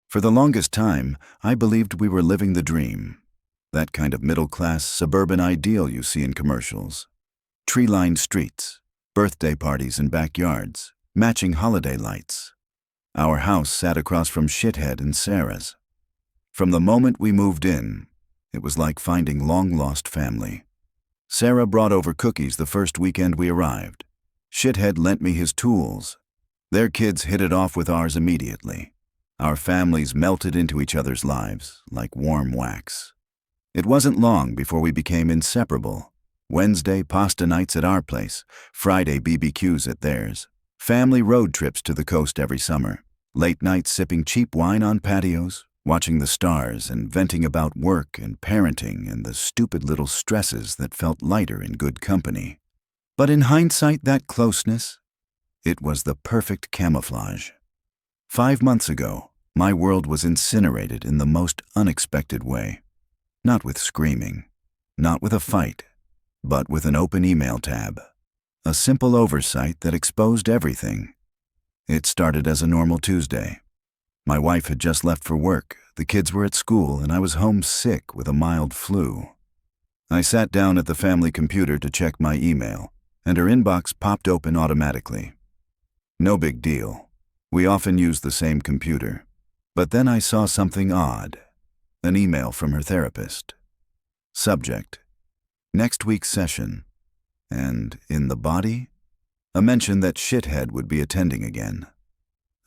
For the longest time, I believed we were living the dream. That kind of middle-class suburban ideal you see in commercials. Tree-lined streets, birthday parties in backyards, matching holiday lights. Our house sat across from Shithead and Sarah's. From the moment we moved in, it was like finding long-lost family. Sarah brought over cookies the first weekend we arrived. Shithead lent me his tools. Their kids hit it off with ours immediately. Our families melted into each other's lives like warm wax. It wasn't long before we became inseparable. Wednesday pasta nights at our place, Friday BBQs at theirs, family road trips to the coast every summer, late nights sipping cheap wine on patios, watching the stars and venting about work and parenting and the stupid little stresses that felt lighter in good company. But in hindsight, that closeness, it was the perfect camouflage. 5 months ago, my world was incinerated in the most unexpected way. Not with screaming, not with a fight, but with an open email tab. A simple oversight that exposed everything. It started as a normal Tuesday. My wife had just left for work, the kids were at school, and I was home sick with a mild flu. I sat down at the family computer to check my email, and her inbox popped open automatically. No big deal. We often use the same computer. But then I saw something odd. An email from her therapist. Subject: next week's session. And in the body, a mention that Shithead would be attending again.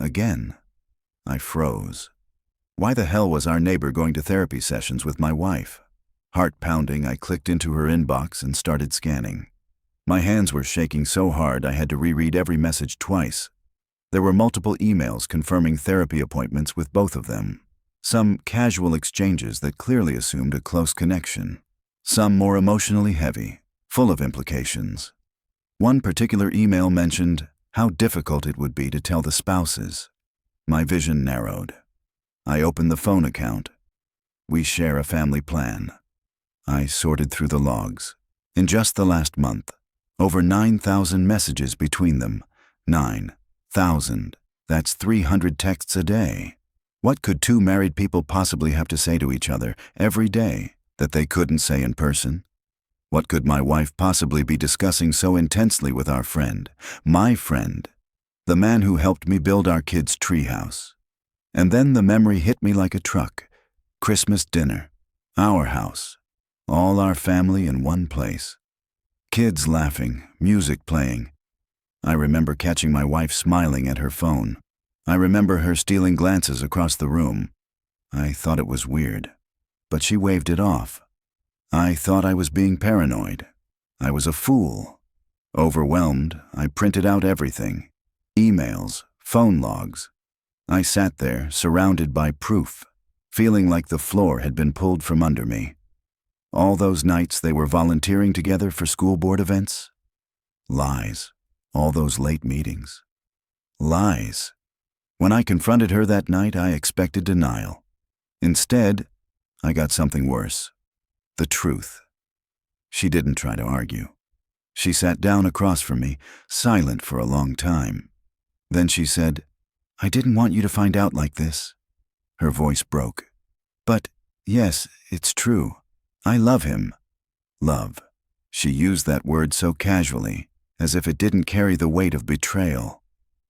Again. I froze. Why the hell was our neighbor going to therapy sessions with my wife? Heart pounding, I clicked into her inbox and started scanning. My hands were shaking so hard I had to reread every message twice. There were multiple emails confirming therapy appointments with both of them. Some casual exchanges that clearly assumed a close connection. Some more emotionally heavy, full of implications. One particular email mentioned how difficult it would be to tell the spouses. My vision narrowed. I opened the phone account. We share a family plan. I sorted through the logs. In just the last month, over 9,000 messages between them. 9,000. That's 300 texts a day. What could two married people possibly have to say to each other every day that they couldn't say in person? What could my wife possibly be discussing so intensely with our friend, my friend, the man who helped me build our kids' treehouse? And then the memory hit me like a truck. Christmas dinner, our house, all our family in one place. Kids laughing, music playing. I remember catching my wife smiling at her phone. I remember her stealing glances across the room. I thought it was weird, but she waved it off. I thought I was being paranoid. I was a fool. Overwhelmed, I printed out everything. Emails, phone logs. I sat there, surrounded by proof, feeling like the floor had been pulled from under me. All those nights they were volunteering together for school board events? Lies. All those late meetings. Lies. When I confronted her that night, I expected denial. Instead, I got something worse. The truth. She didn't try to argue. She sat down across from me, silent for a long time. Then she said, "I didn't want you to find out like this." Her voice broke. "But, yes, it's true. I love him." Love. She used that word so casually, as if it didn't carry the weight of betrayal.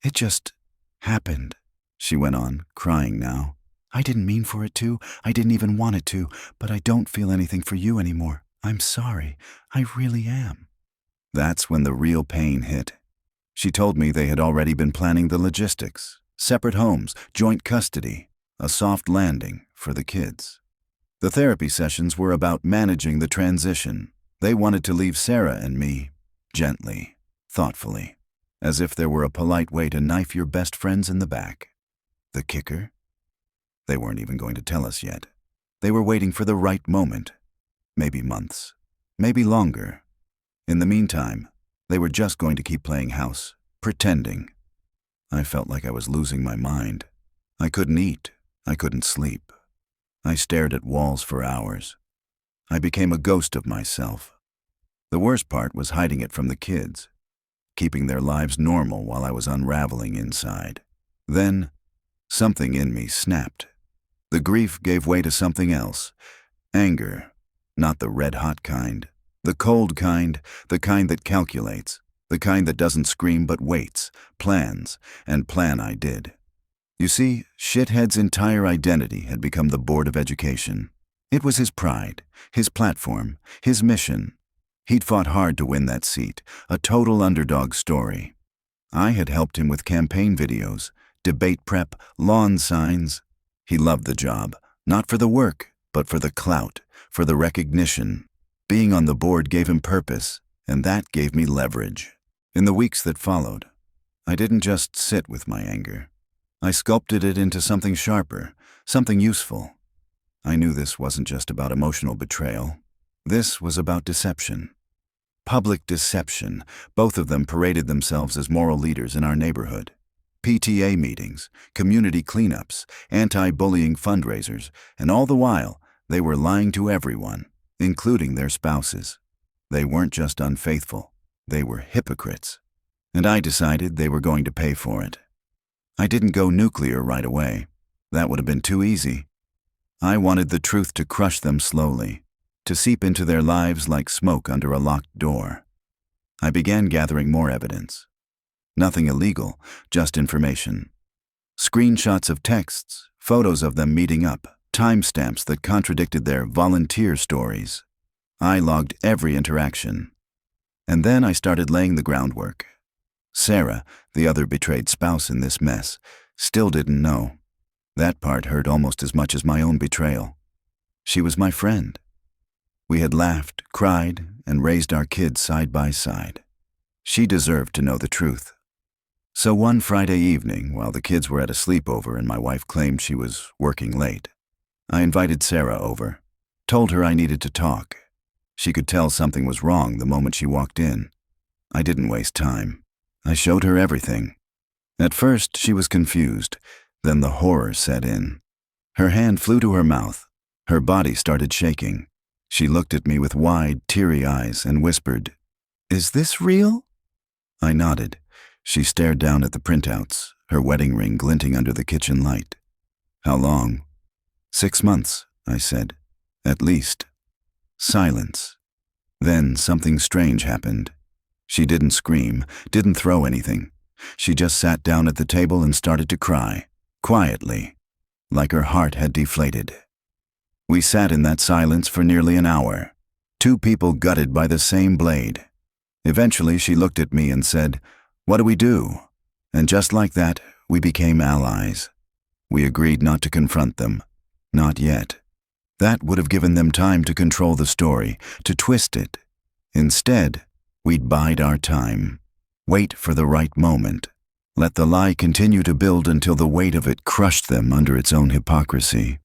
"It just happened," she went on, crying now. "I didn't mean for it to. I didn't even want it to. But I don't feel anything for you anymore. I'm sorry. I really am." That's when the real pain hit. She told me they had already been planning the logistics. Separate homes, joint custody, a soft landing for the kids. The therapy sessions were about managing the transition. They wanted to leave Sarah and me gently, thoughtfully, as if there were a polite way to knife your best friends in the back. The kicker? They weren't even going to tell us yet. They were waiting for the right moment. Maybe months, maybe longer. In the meantime, they were just going to keep playing house, pretending. I felt like I was losing my mind. I couldn't eat. I couldn't sleep. I stared at walls for hours. I became a ghost of myself. The worst part was hiding it from the kids, keeping their lives normal while I was unraveling inside. Then, something in me snapped. The grief gave way to something else. Anger. Not the red-hot kind. The cold kind, the kind that calculates. The kind that doesn't scream but waits, plans, and plan I did. You see, Shithead's entire identity had become the Board of Education. It was his pride, his platform, his mission. He'd fought hard to win that seat, a total underdog story. I had helped him with campaign videos, debate prep, lawn signs. He loved the job, not for the work, but for the clout, for the recognition. Being on the board gave him purpose, and that gave me leverage. In the weeks that followed, I didn't just sit with my anger. I sculpted it into something sharper, something useful. I knew this wasn't just about emotional betrayal. This was about deception. Public deception. Both of them paraded themselves as moral leaders in our neighborhood. PTA meetings, community cleanups, anti-bullying fundraisers, and all the while, they were lying to everyone, including their spouses. They weren't just unfaithful, they were hypocrites. And I decided they were going to pay for it. I didn't go nuclear right away. That would have been too easy. I wanted the truth to crush them slowly, to seep into their lives like smoke under a locked door. I began gathering more evidence. Nothing illegal, just information. Screenshots of texts, photos of them meeting up, timestamps that contradicted their volunteer stories. I logged every interaction. And then I started laying the groundwork. Sarah, the other betrayed spouse in this mess, still didn't know. That part hurt almost as much as my own betrayal. She was my friend. We had laughed, cried, and raised our kids side by side. She deserved to know the truth. So one Friday evening, while the kids were at a sleepover and my wife claimed she was working late, I invited Sarah over, told her I needed to talk. She could tell something was wrong the moment she walked in. I didn't waste time. I showed her everything. At first, she was confused. Then the horror set in. Her hand flew to her mouth. Her body started shaking. She looked at me with wide, teary eyes and whispered, "Is this real?" I nodded. She stared down at the printouts, her wedding ring glinting under the kitchen light. "How long?" "6 months," I said. "At least." Silence. Then something strange happened. She didn't scream, didn't throw anything. She just sat down at the table and started to cry, quietly, like her heart had deflated. We sat in that silence for nearly an hour, two people gutted by the same blade. Eventually she looked at me and said, "What do we do?" And just like that, we became allies. We agreed not to confront them. Not yet. That would have given them time to control the story, to twist it. Instead, we'd bide our time. Wait for the right moment. Let the lie continue to build until the weight of it crushed them under its own hypocrisy.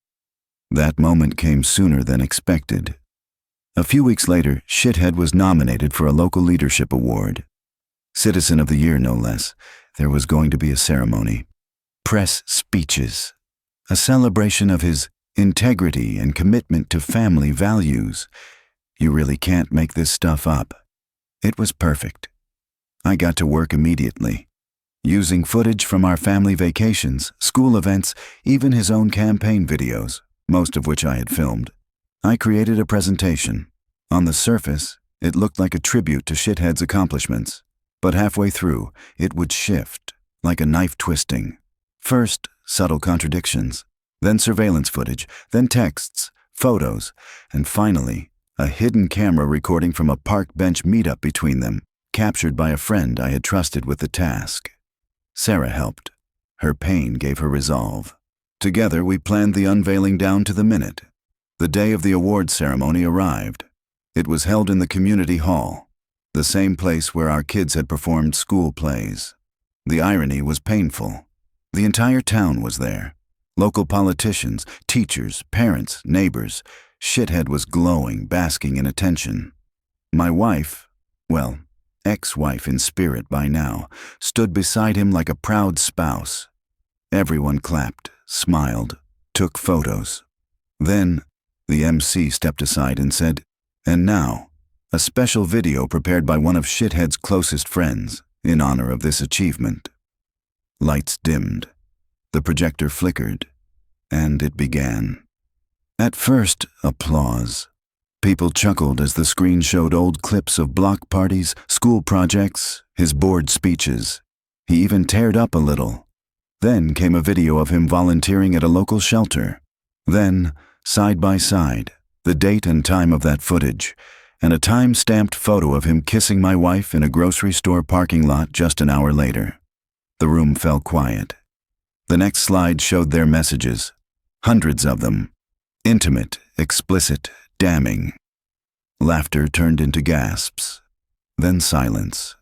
That moment came sooner than expected. A few weeks later, Shithead was nominated for a local leadership award. Citizen of the Year, no less. There was going to be a ceremony. Press speeches. A celebration of his integrity and commitment to family values. You really can't make this stuff up. It was perfect. I got to work immediately. Using footage from our family vacations, school events, even his own campaign videos, most of which I had filmed, I created a presentation. On the surface, it looked like a tribute to Shithead's accomplishments. But halfway through, it would shift, like a knife twisting. First, subtle contradictions, then surveillance footage, then texts, photos, and finally, a hidden camera recording from a park bench meetup between them, captured by a friend I had trusted with the task. Sarah helped. Her pain gave her resolve. Together, we planned the unveiling down to the minute. The day of the awards ceremony arrived. It was held in the community hall, the same place where our kids had performed school plays. The irony was painful. The entire town was there. Local politicians, teachers, parents, neighbors. Shithead was glowing, basking in attention. My wife, well, ex-wife in spirit by now, stood beside him like a proud spouse. Everyone clapped, smiled, took photos. Then, the MC stepped aside and said, "And now, a special video prepared by one of Shithead's closest friends in honor of this achievement." Lights dimmed. The projector flickered. And it began. At first, applause. People chuckled as the screen showed old clips of block parties, school projects, his bored speeches. He even teared up a little. Then came a video of him volunteering at a local shelter. Then, side by side, the date and time of that footage, and a time-stamped photo of him kissing my wife in a grocery store parking lot just an hour later. The room fell quiet. The next slide showed their messages, hundreds of them. Intimate, explicit, damning. Laughter turned into gasps. Then silence.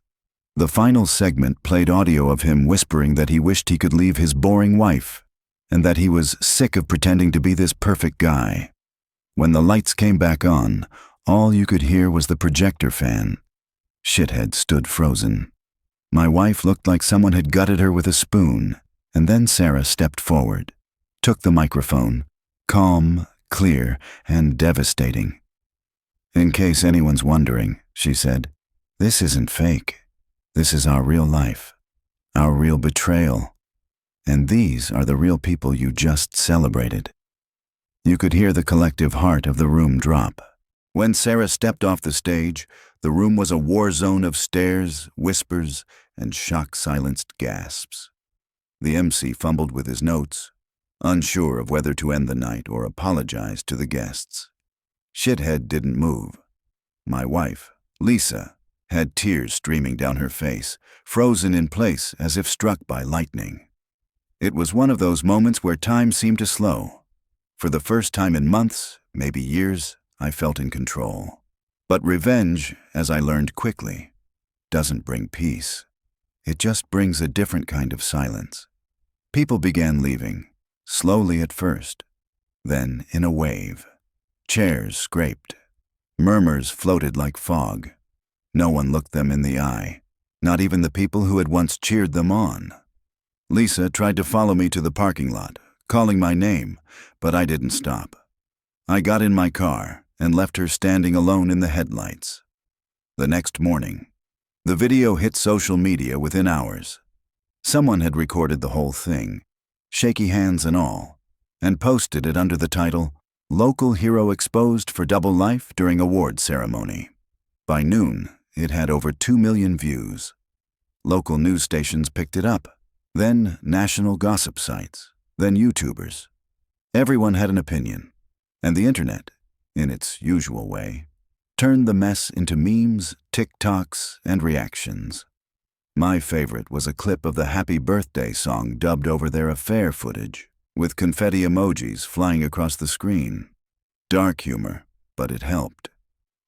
The final segment played audio of him whispering that he wished he could leave his boring wife, and that he was sick of pretending to be this perfect guy. When the lights came back on, all you could hear was the projector fan. Shithead stood frozen. My wife looked like someone had gutted her with a spoon, and then Sarah stepped forward, took the microphone, calm, clear, and devastating. "In case anyone's wondering," she said, "this isn't fake. This is our real life, our real betrayal. And these are the real people you just celebrated." You could hear the collective heart of the room drop. When Sarah stepped off the stage, the room was a war zone of stares, whispers, and shock-silenced gasps. The MC fumbled with his notes, unsure of whether to end the night or apologize to the guests. Shithead didn't move. My wife, Lisa, had tears streaming down her face, frozen in place as if struck by lightning. It was one of those moments where time seemed to slow. For the first time in months, maybe years, I felt in control. But revenge, as I learned quickly, doesn't bring peace. It just brings a different kind of silence. People began leaving, slowly at first, then in a wave. Chairs scraped. Murmurs floated like fog. No one looked them in the eye, not even the people who had once cheered them on. Lisa tried to follow me to the parking lot, calling my name, but I didn't stop. I got in my car and left her standing alone in the headlights. The next morning, the video hit social media within hours. Someone had recorded the whole thing, shaky hands and all, and posted it under the title, "Local Hero Exposed for Double Life During Award Ceremony." By noon, it had over 2 million views. Local news stations picked it up, then national gossip sites, then YouTubers. Everyone had an opinion, and the internet, in its usual way, turned the mess into memes, TikToks, and reactions. My favorite was a clip of the Happy Birthday song dubbed over their affair footage, with confetti emojis flying across the screen. Dark humor, but it helped.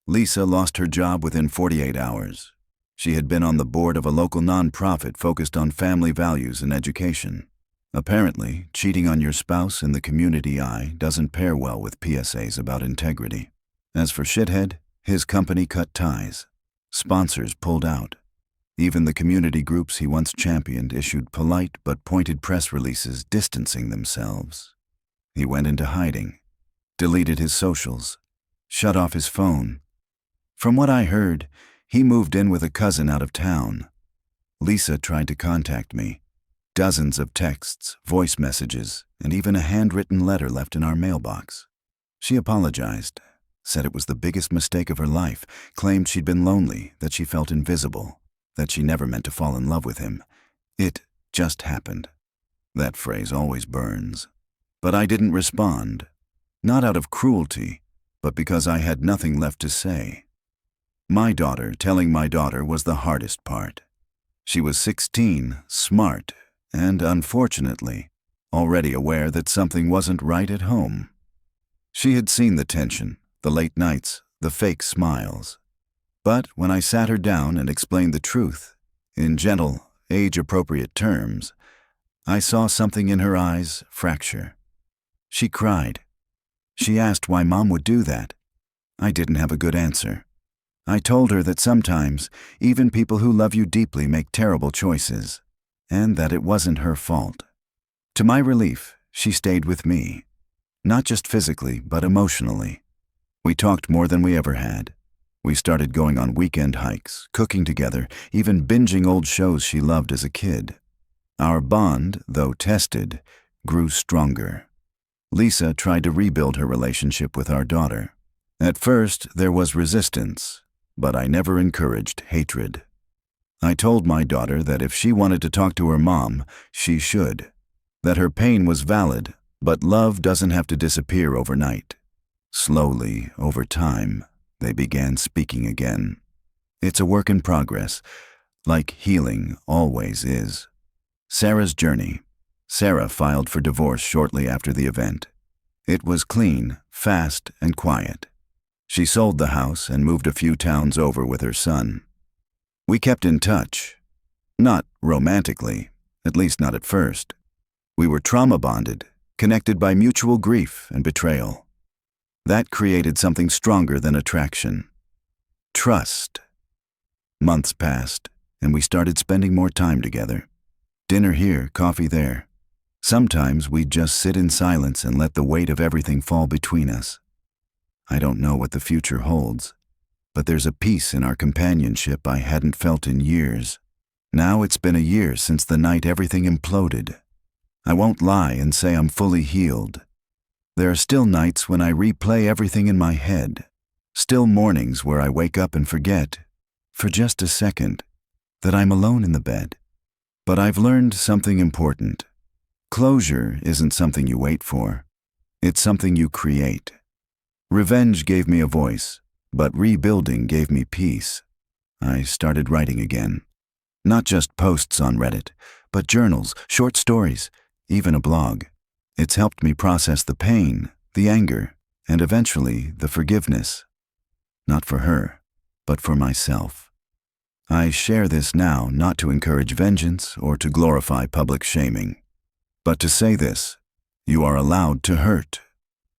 Lisa lost her job within 48 hours. She had been on the board of a local nonprofit focused on family values and education. Apparently, cheating on your spouse in the community eye doesn't pair well with PSAs about integrity. As for Shithead, his company cut ties. Sponsors pulled out. Even the community groups he once championed issued polite but pointed press releases distancing themselves. He went into hiding, deleted his socials, shut off his phone. From what I heard, he moved in with a cousin out of town. Lisa tried to contact me. Dozens of texts, voice messages, and even a handwritten letter left in our mailbox. She apologized, said it was the biggest mistake of her life, claimed she'd been lonely, that she felt invisible, that she never meant to fall in love with him. It just happened. That phrase always burns. But I didn't respond, not out of cruelty, but because I had nothing left to say. My daughter telling my daughter was the hardest part. She was 16, smart, and unfortunately, already aware that something wasn't right at home. She had seen the tension, the late nights, the fake smiles. But when I sat her down and explained the truth, in gentle, age-appropriate terms, I saw something in her eyes fracture. She cried. She asked why Mom would do that. I didn't have a good answer. I told her that sometimes, even people who love you deeply make terrible choices, and that it wasn't her fault. To my relief, she stayed with me. Not just physically, but emotionally. We talked more than we ever had. We started going on weekend hikes, cooking together, even binging old shows she loved as a kid. Our bond, though tested, grew stronger. Lisa tried to rebuild her relationship with our daughter. At first, there was resistance, but I never encouraged hatred. I told my daughter that if she wanted to talk to her mom, she should. That her pain was valid, but love doesn't have to disappear overnight. Slowly, over time, they began speaking again. It's a work in progress, like healing always is. Sarah's journey. Sarah filed for divorce shortly after the event. It was clean, fast, and quiet. She sold the house and moved a few towns over with her son. We kept in touch. Not romantically, at least not at first. We were trauma bonded, connected by mutual grief and betrayal. That created something stronger than attraction. Trust. Months passed, and we started spending more time together. Dinner here, coffee there. Sometimes we'd just sit in silence and let the weight of everything fall between us. I don't know what the future holds, but there's a peace in our companionship I hadn't felt in years. Now it's been a year since the night everything imploded. I won't lie and say I'm fully healed. There are still nights when I replay everything in my head. Still mornings where I wake up and forget, for just a second, that I'm alone in the bed. But I've learned something important. Closure isn't something you wait for. It's something you create. Revenge gave me a voice, but rebuilding gave me peace. I started writing again. Not just posts on Reddit, but journals, short stories, even a blog. It's helped me process the pain, the anger, and eventually the forgiveness. Not for her, but for myself. I share this now not to encourage vengeance or to glorify public shaming, but to say this: you are allowed to hurt.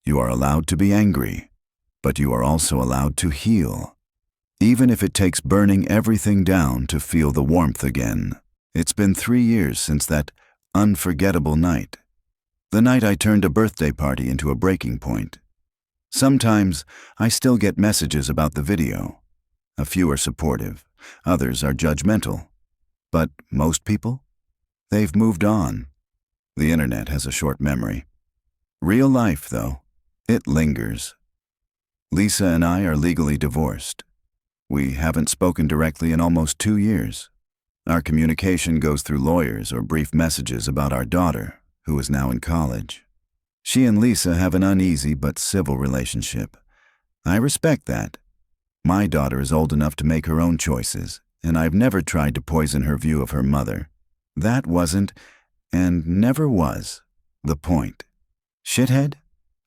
You are allowed to be angry, but you are also allowed to heal. Even if it takes burning everything down to feel the warmth again. It's been 3 years since that unforgettable night. The night I turned a birthday party into a breaking point. Sometimes I still get messages about the video. A few are supportive, others are judgmental. But most people? They've moved on. The internet has a short memory. Real life, though, it lingers. Lisa and I are legally divorced. We haven't spoken directly in almost 2 years. Our communication goes through lawyers or brief messages about our daughter, who is now in college. She and Lisa have an uneasy but civil relationship. I respect that. My daughter is old enough to make her own choices, and I've never tried to poison her view of her mother. That wasn't, and never was, the point. Shithead?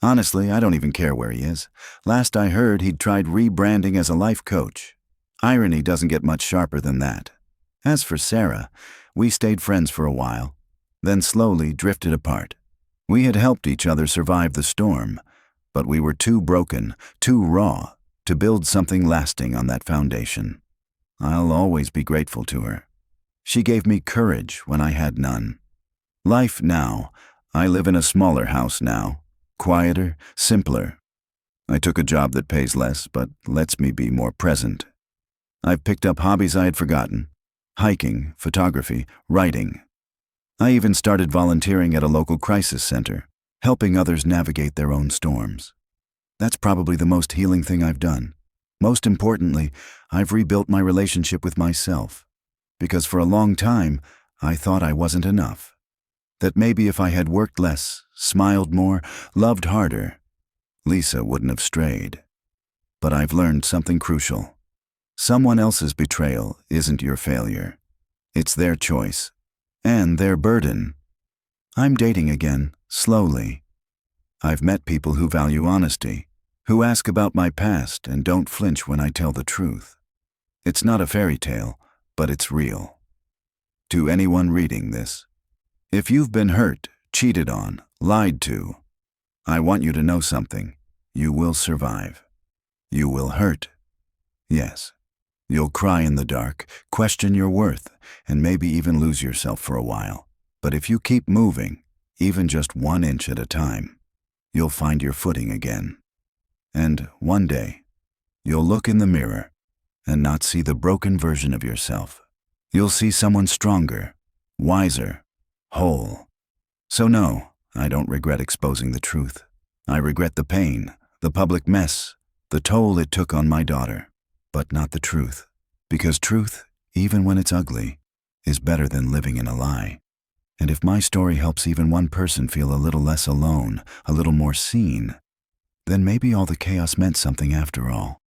Honestly, I don't even care where he is. Last I heard, he'd tried rebranding as a life coach. Irony doesn't get much sharper than that. As for Sarah, we stayed friends for a while, then slowly drifted apart. We had helped each other survive the storm, but we were too broken, too raw, to build something lasting on that foundation. I'll always be grateful to her. She gave me courage when I had none. Life now. I live in a smaller house now. Quieter, simpler. I took a job that pays less, but lets me be more present. I've picked up hobbies I had forgotten. Hiking, photography, writing. I even started volunteering at a local crisis center, helping others navigate their own storms. That's probably the most healing thing I've done. Most importantly, I've rebuilt my relationship with myself. Because for a long time, I thought I wasn't enough. That maybe if I had worked less, smiled more, loved harder, Lisa wouldn't have strayed. But I've learned something crucial. Someone else's betrayal isn't your failure. It's their choice. And their burden. I'm dating again, slowly. I've met people who value honesty, who ask about my past and don't flinch when I tell the truth. It's not a fairy tale, but it's real. To anyone reading this, if you've been hurt, cheated on, lied to, I want you to know something. You will survive. You will hurt. Yes. You'll cry in the dark, question your worth, and maybe even lose yourself for a while. But if you keep moving, even just 1 inch at a time, you'll find your footing again. And one day, you'll look in the mirror and not see the broken version of yourself. You'll see someone stronger, wiser, whole. So no, I don't regret exposing the truth. I regret the pain, the public mess, the toll it took on my daughter. But not the truth. Because truth, even when it's ugly, is better than living in a lie. And if my story helps even one person feel a little less alone, a little more seen, then maybe all the chaos meant something after all.